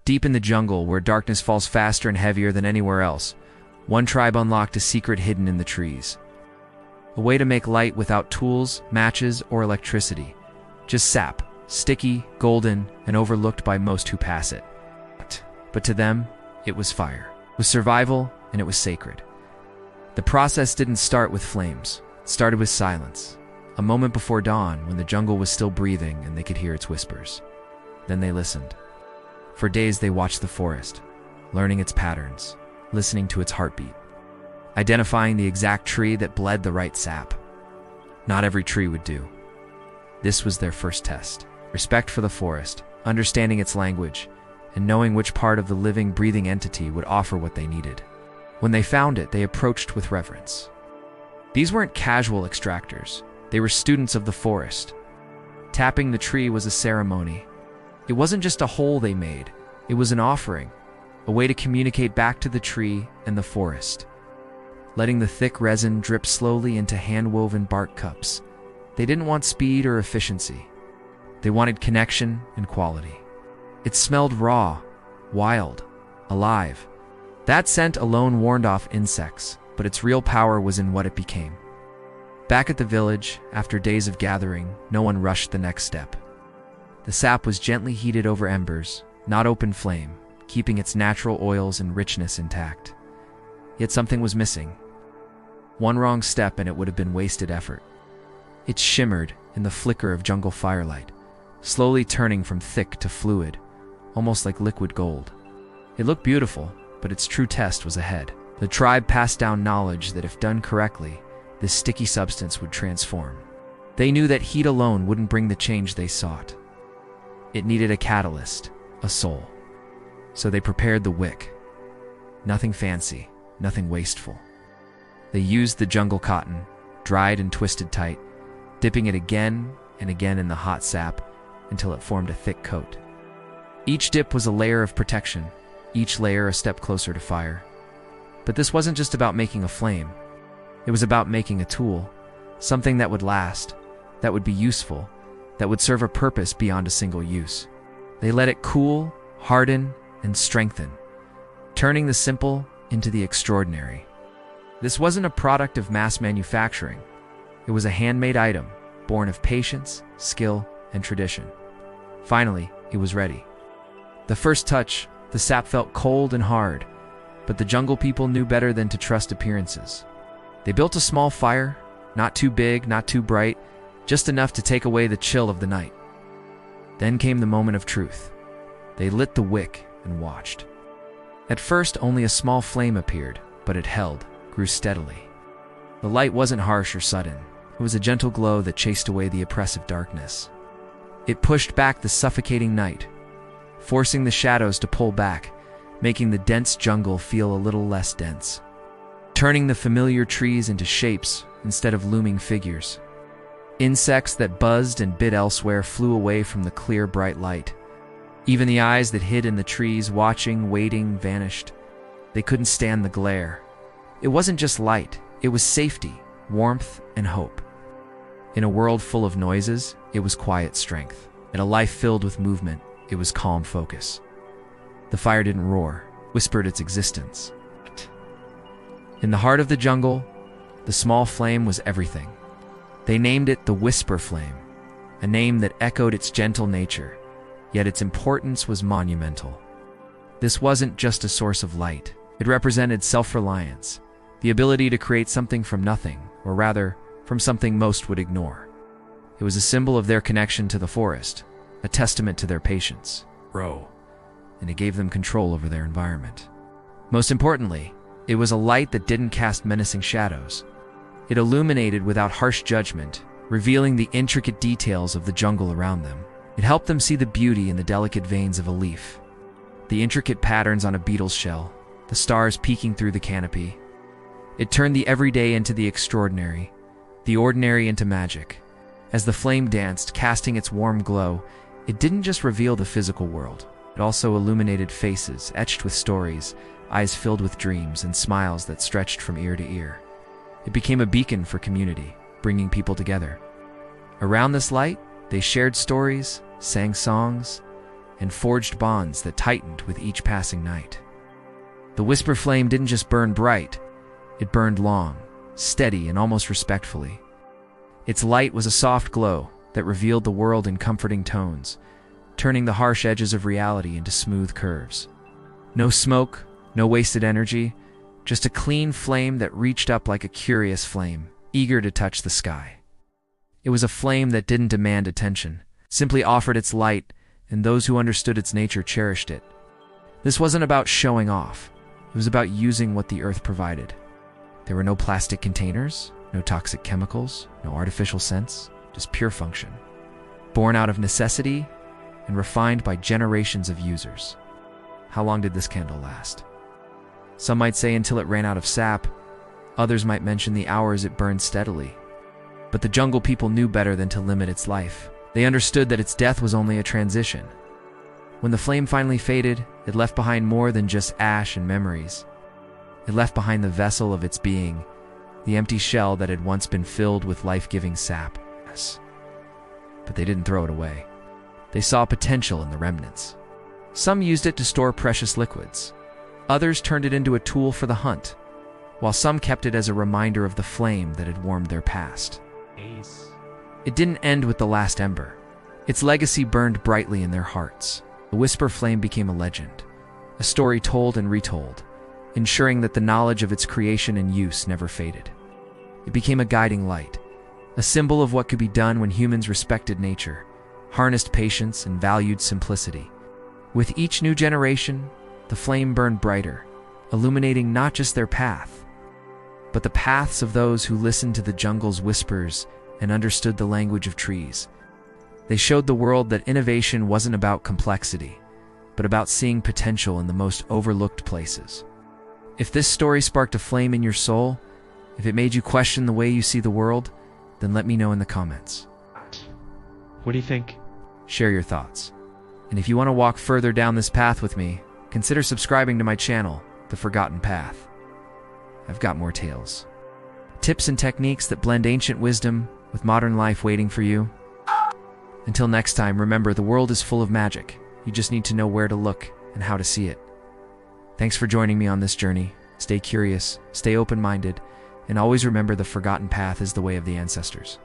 Deep in the jungle, where darkness falls faster and heavier than anywhere else, one tribe unlocked a secret hidden in the trees. A way to make light without tools, matches, or electricity. Just sap, sticky, golden, and overlooked by most who pass it. But to them, it was fire. It was survival, and it was sacred. The process didn't start with flames. It started with silence. A moment before dawn, when the jungle was still breathing and they could hear its whispers. Then they listened. For days they watched the forest, learning its patterns, listening to its heartbeat, identifying the exact tree that bled the right sap. Not every tree would do. This was their first test. Respect for the forest, understanding its language, and knowing which part of the living, breathing entity would offer what they needed. When they found it, they approached with reverence. These weren't casual extractors. They were students of the forest. Tapping the tree was a ceremony. It wasn't just a hole they made. It was an offering, a way to communicate back to the tree and the forest. Letting the thick resin drip slowly into hand-woven bark cups. They didn't want speed or efficiency. They wanted connection and quality. It smelled raw, wild, alive. That scent alone warned off insects, but its real power was in what it became. Back at the village, after days of gathering, no one rushed the next step. The sap was gently heated over embers, not open flame, keeping its natural oils and richness intact. Yet something was missing. One wrong step and it would have been wasted effort. It shimmered in the flicker of jungle firelight, slowly turning from thick to fluid, almost like liquid gold. It looked beautiful, but its true test was ahead. The tribe passed down knowledge that if done correctly, this sticky substance would transform. They knew that heat alone wouldn't bring the change they sought. It needed a catalyst, a soul. So they prepared the wick. Nothing fancy, nothing wasteful. They used the jungle cotton, dried and twisted tight, dipping it again and again in the hot sap until it formed a thick coat. Each dip was a layer of protection, each layer a step closer to fire. But this wasn't just about making a flame. It was about making a tool, something that would last, that would be useful, that would serve a purpose beyond a single use. They let it cool, harden, and strengthen, turning the simple into the extraordinary. This wasn't a product of mass manufacturing. It was a handmade item, born of patience, skill, and tradition. Finally, it was ready. The first touch, the sap felt cold and hard, but the jungle people knew better than to trust appearances. They built a small fire, not too big, not too bright, just enough to take away the chill of the night. Then came the moment of truth. They lit the wick and watched. At first, only a small flame appeared, but it held, grew steadily. The light wasn't harsh or sudden. It was a gentle glow that chased away the oppressive darkness. It pushed back the suffocating night, forcing the shadows to pull back, making the dense jungle feel a little less dense, turning the familiar trees into shapes instead of looming figures. Insects that buzzed and bit elsewhere flew away from the clear, bright light. Even the eyes that hid in the trees, watching, waiting, vanished. They couldn't stand the glare. It wasn't just light, it was safety, warmth, and hope. In a world full of noises, it was quiet strength. In a life filled with movement, it was calm focus. The fire didn't roar, whispered its existence. In the heart of the jungle, the small flame was everything. They named it the Whisper Flame, a name that echoed its gentle nature, yet its importance was monumental. This wasn't just a source of light. It represented self-reliance, the ability to create something from nothing, or rather, from something most would ignore. It was a symbol of their connection to the forest, a testament to their patience, and it gave them control over their environment. Most importantly, it was a light that didn't cast menacing shadows. It illuminated without harsh judgment, revealing the intricate details of the jungle around them. It helped them see the beauty in the delicate veins of a leaf, the intricate patterns on a beetle's shell, the stars peeking through the canopy. It turned the everyday into the extraordinary, the ordinary into magic. As the flame danced, casting its warm glow, it didn't just reveal the physical world. It also illuminated faces, etched with stories, eyes filled with dreams, and smiles that stretched from ear to ear. It became a beacon for community, bringing people together. Around this light, they shared stories, sang songs, and forged bonds that tightened with each passing night. The whisper flame didn't just burn bright, it burned long, steady, and almost respectfully. Its light was a soft glow that revealed the world in comforting tones, turning the harsh edges of reality into smooth curves. No smoke, no wasted energy, just a clean flame that reached up like a curious flame, eager to touch the sky. It was a flame that didn't demand attention, simply offered its light, and those who understood its nature cherished it. This wasn't about showing off. It was about using what the earth provided. There were no plastic containers, no toxic chemicals, no artificial scents, just pure function. Born out of necessity and refined by generations of users. How long did this candle last? Some might say until it ran out of sap. Others might mention the hours it burned steadily. But the jungle people knew better than to limit its life. They understood that its death was only a transition. When the flame finally faded, it left behind more than just ash and memories. It left behind the vessel of its being, the empty shell that had once been filled with life-giving sap. But they didn't throw it away. They saw potential in the remnants. Some used it to store precious liquids. Others turned it into a tool for the hunt, while some kept it as a reminder of the flame that had warmed their past. It didn't end with the last ember. Its legacy burned brightly in their hearts. The whisper flame became a legend, a story told and retold, ensuring that the knowledge of its creation and use never faded. It became a guiding light, a symbol of what could be done when humans respected nature, harnessed patience, and valued simplicity. With each new generation, the flame burned brighter, illuminating not just their path, but the paths of those who listened to the jungle's whispers and understood the language of trees. They showed the world that innovation wasn't about complexity, but about seeing potential in the most overlooked places. If this story sparked a flame in your soul, if it made you question the way you see the world, then let me know in the comments. What do you think? Share your thoughts. And if you want to walk further down this path with me, consider subscribing to my channel, The Forgotten Path. I've got more tales. Tips and techniques that blend ancient wisdom with modern life waiting for you. Until next time, remember, the world is full of magic. You just need to know where to look and how to see it. Thanks for joining me on this journey. Stay curious, stay open-minded, and always remember the forgotten path is the way of the ancestors.